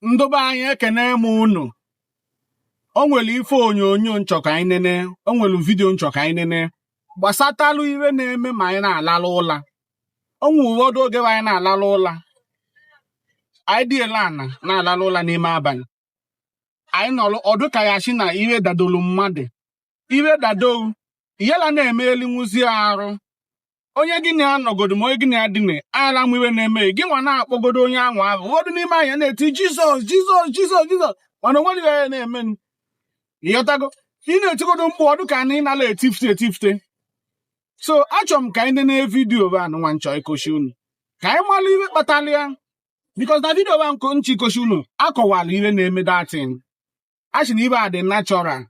Ndobe anyị ekene m unu. O nwere ife onyonyo nchọ ka anyị nene, o nwere vidio nchọ ka anyị nene gbasatalụ iwe na-eme ma anyị na-alalụ ụla. O nwere ụfọdụ oge anyị na-alalụ ụla. Anyị dịela ana na-alalụ ụla n'ime abalị. Anyị nọrọ ọdụ ka ya shi na iwe dadolu mmadụ. Iwe dado iyela na-eme eli nwụzi arụ. Onye gị na-anọgodo ma onye gị na-adịne ala m iwe na-eme gị nwa na-akpọgodo onye ahụ ahụ. Ụfọdụ n'ime anyị na-eti Jizọs Jizọs Jizọs Jizọs mana onwere ihe na-eme. Ịghọtago ị na-etigodo mkpu ọdụ ka anyị nala etifte. So achọrọ m ka anyị nene vidio ba nwa nchọ ikoshi unu ka anyị malụ iwe kpatara ya, because na vidio ba nko nchi ikoshi unu akọwala iwe na-eme datin. Achị na ibe a dị natural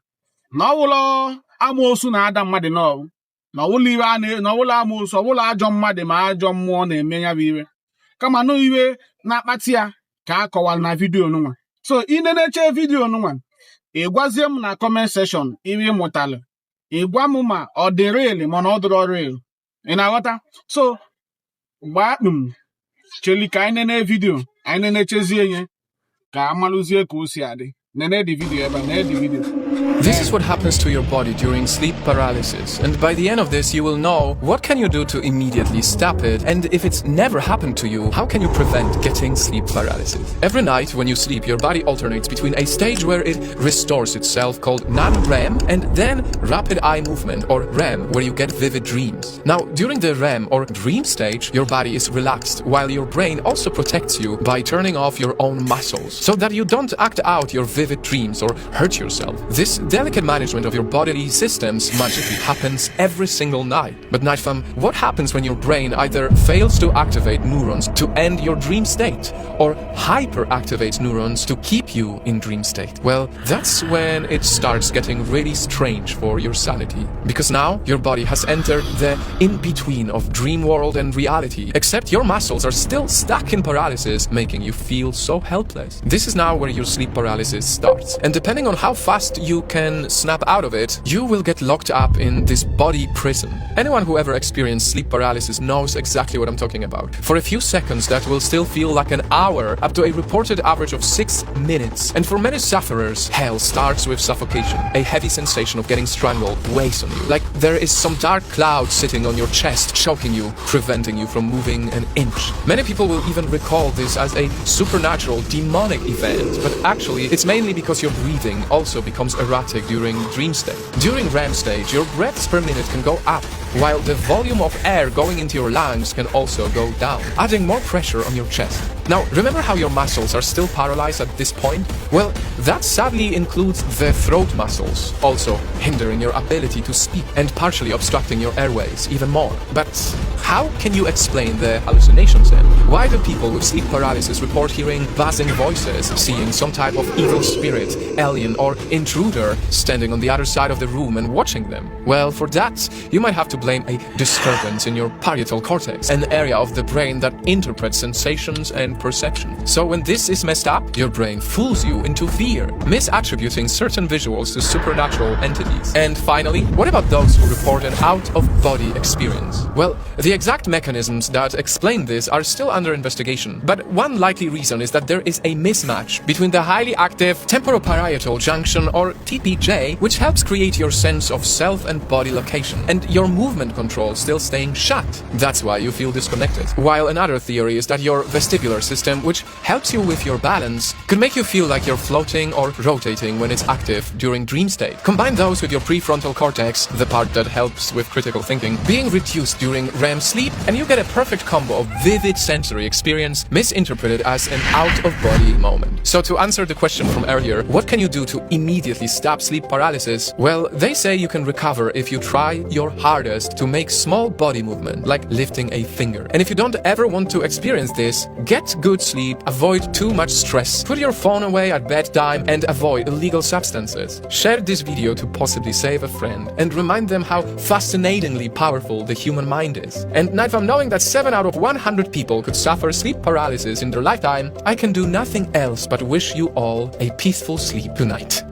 na ọwụlọ amoosu na-ada mmadụ n'ọwụ na ọwụlọ iwe na ọwụlọ amoosu ọwụlọ ajọ mmadụ ma ajọ mmụọ na-eme ya bụ iwe kama na iwe na-akpati ya ka akọwala na vidio nwa. So ị neneche vidio nwa ịgwazie m na comment section iwe mụtalụ, ịgwa m ma ọ dị real ma na ọ dịrọ real. Ị na-aghọta? So gbaa cheli ka anyị nene vidio, anyị nenechezie nye ka amalụzie ka o si adị. Nene the video eba, nene the video. This is what happens to your body during sleep paralysis, and by the end of this you will know what can you do to immediately stop it, and if it's never happened to you, how can you prevent getting sleep paralysis. Every night when you sleep, your body alternates between a stage where it restores itself called non-REM and then rapid eye movement or REM where you get vivid dreams. Now during the REM or dream stage, your body is relaxed while your brain also protects you by turning off your own muscles so that you don't act out your vivid dreams or hurt yourself. This delicate management of your bodily systems magically happens every single night. But Night Fam, what happens when your brain either fails to activate neurons to end your dream state or hyperactivates neurons to keep you in dream state? Well, that's when it starts getting really strange for your sanity. Because now your body has entered the in-between of dream world and reality, except your muscles are still stuck in paralysis, making you feel so helpless. This is now where your sleep paralysis starts. And depending on how fast you can snap out of it, you will get locked up in this body prison. Anyone who ever experienced sleep paralysis knows exactly what I'm talking about. For a few seconds that will still feel like an hour, up to a reported average of 6 minutes. And for many sufferers, hell starts with suffocation. A heavy sensation of getting strangled weighs on you, like there is some dark cloud sitting on your chest, choking you, preventing you from moving an inch. Many people will even recall this as a supernatural, demonic event, but actually it's mainly because your breathing also becomes erratic during dream state. During REM stage, your breaths per minute can go up, while the volume of air going into your lungs can also go down, adding more pressure on your chest. Now, remember how your muscles are still paralyzed at this point? Well, that sadly includes the throat muscles, also hindering your ability to speak and partially obstructing your airways even more. But how can you explain the hallucinations then? Why do people with sleep paralysis report hearing buzzing voices, seeing some type of evil spirit, alien or intruder standing on the other side of the room and watching them? Well, for that, you might have to blame a disturbance in your parietal cortex, an area of the brain that interprets sensations and perception. So when this is messed up, your brain fools you into fear, misattributing certain visuals to supernatural entities. And finally, what about those who report an out-of-body experience? Well, the exact mechanisms that explain this are still under investigation, but one likely reason is that there is a mismatch between the highly active temporoparietal junction or TPJ, which helps create your sense of self and body location, and your movement control still staying shut. That's why you feel disconnected. While another theory is that your vestibular system, which helps you with your balance, could make you feel like you're floating or rotating when it's active during dream state. Combine those with your prefrontal cortex, the part that helps with critical thinking, being reduced during REM sleep, and you get a perfect combo of vivid sensory experience misinterpreted as an out-of-body moment. So to answer the question from earlier, what can you do to immediately stop sleep paralysis? Well, they say you can recover if you try your hardest to make small body movement, like lifting a finger. And if you don't ever want to experience this, get good sleep, avoid too much stress, put your phone away at bedtime, and avoid illegal substances. Share this video to possibly save a friend, and remind them how fascinatingly powerful the human mind is. And Night Fam, knowing that 7 out of 100 people could suffer sleep paralysis in their lifetime, I can do nothing else but wish you all a peaceful sleep tonight.